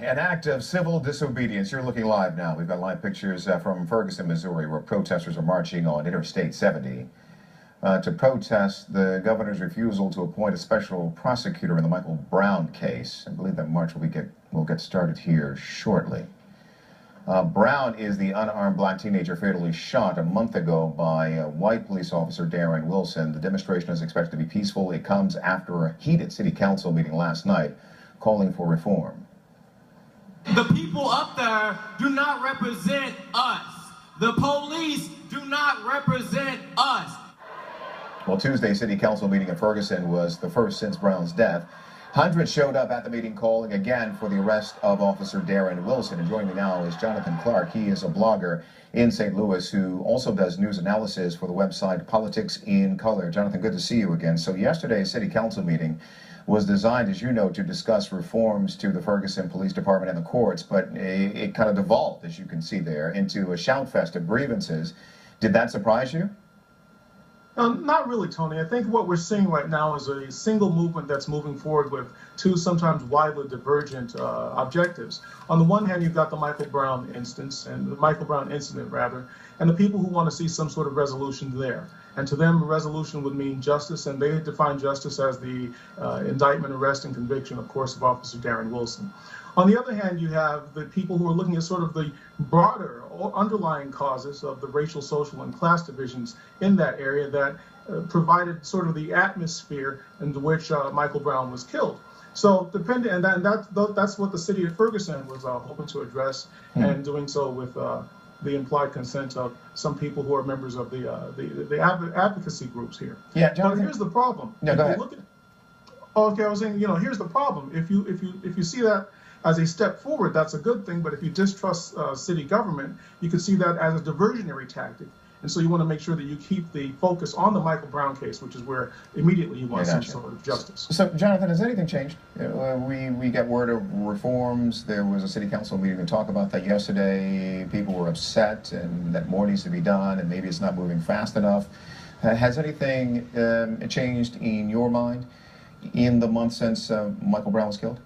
an act of civil disobedience. You're looking live now. We've got live pictures from Ferguson, Missouri, where protesters are marching on Interstate 70 to protest the governor's refusal to appoint a special prosecutor in the Michael Brown case. I believe that march will get started here shortly. Brown is the unarmed black teenager fatally shot a month ago by white police officer Darren Wilson. The demonstration is expected to be peaceful. It comes after a heated city council meeting last night calling for reform. The people up there do not represent us. The police do not represent us. Well, Tuesday's city council meeting in Ferguson was the first since Brown's death. Hundreds showed up at the meeting calling again for the arrest of Officer Darren Wilson. And joining me now is Jonathan Clarke. He is a blogger in St. Louis who also does news analysis for the website Politics in Color. Jonathan, good to see you again. So yesterday's city council meeting was designed, as you know, to discuss reforms to the Ferguson Police Department and the courts, but it kind of devolved, as you can see there, into a shout fest of grievances. Did that surprise you? Not really, Tony. I think what we're seeing right now is a single movement that's moving forward with two sometimes widely divergent objectives. On the one hand, you've got the Michael Brown incident, and the people who want to see some sort of resolution there. And to them, a resolution would mean justice, and they define justice as the indictment, arrest, and conviction, of course, of Officer Darren Wilson. On the other hand, you have the people who are looking at sort of the broader underlying causes of the racial, social, and class divisions in that area that provided sort of the atmosphere into which Michael Brown was killed. So that's what the city of Ferguson was hoping to address, and doing so with the implied consent of some people who are members of the advocacy groups here. Yeah, Jonathan, but here's the problem. No, go ahead. I was saying, here's the problem. If you see that as a step forward, that's a good thing. But if you distrust city government, you can see that as a diversionary tactic. And so you want to make sure that you keep the focus on the Michael Brown case, which is where immediately you want some sort of justice. So, Jonathan, has anything changed? We got word of reforms. There was a city council meeting to talk about that yesterday. People were upset and that more needs to be done, and maybe it's not moving fast enough. Has anything changed in your mind in the month since Michael Brown was killed?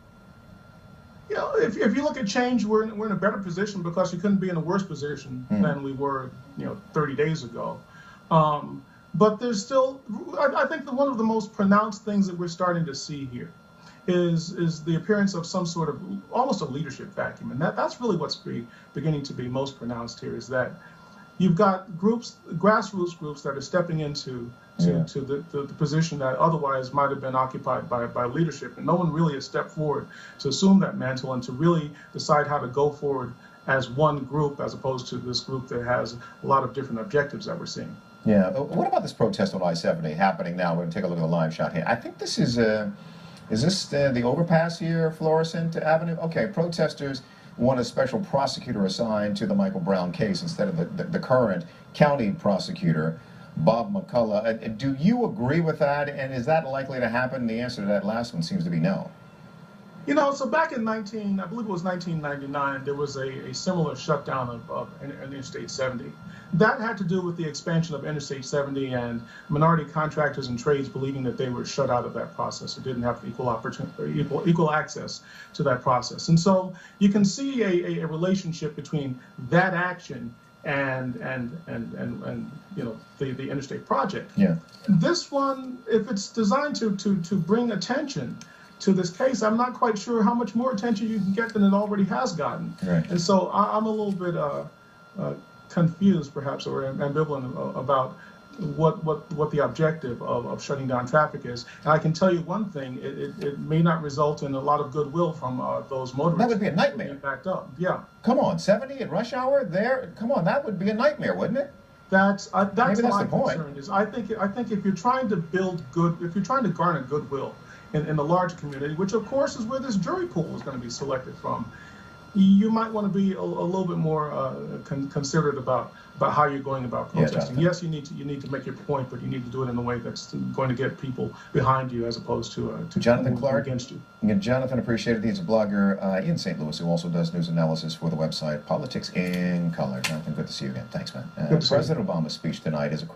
If you look at change, we're in a better position because you couldn't be in a worse position than we were, 30 days ago. But there's still, I think that one of the most pronounced things that we're starting to see here is the appearance of some sort of almost a leadership vacuum, and that's really what's beginning to be most pronounced here. Is that you've got groups, grassroots groups, that are stepping into the position that otherwise might have been occupied by leadership. And no one really has stepped forward to assume that mantle and to really decide how to go forward as one group, as opposed to this group that has a lot of different objectives that we're seeing. Yeah. What about this protest on I-70 happening now? We're going to take a look at the live shot here. I think this is this the overpass here, Florissant Avenue? Okay, protesters want a special prosecutor assigned to the Michael Brown case instead of the current county prosecutor, Bob McCullough. Do you agree with that, and is that likely to happen? The answer to that last one seems to be no. So back in I believe it was 1999, there was a similar shutdown of Interstate 70. That had to do with the expansion of Interstate 70 and minority contractors and trades believing that they were shut out of that process or didn't have equal opportunity, equal access to that process. And so you can see a relationship between that action and the Interstate project. Yeah. This one, if it's designed to bring attention to this case, I'm not quite sure how much more attention you can get than it already has gotten. Right. And so I'm a little bit confused, perhaps, or ambivalent about what the objective of shutting down traffic is. And I can tell you one thing: it may not result in a lot of goodwill from those motorists. That would be a nightmare. Backed up. Yeah. Come on, 70 at rush hour there. Come on, that would be a nightmare, wouldn't it? That's my the point. concern. Is I think if you're trying to garner goodwill in the large community, which of course is where this jury pool is going to be selected from, you might want to be a little bit more considerate about how you're going about protesting. Yes, you need to make your point, but you need to do it in a way that's going to get people behind you as opposed to Jonathan Clarke against you. Jonathan, appreciate it. He's a blogger in St. Louis who also does news analysis for the website Politics in Color. Jonathan, good to see you again. Thanks, man. President Obama's speech tonight is a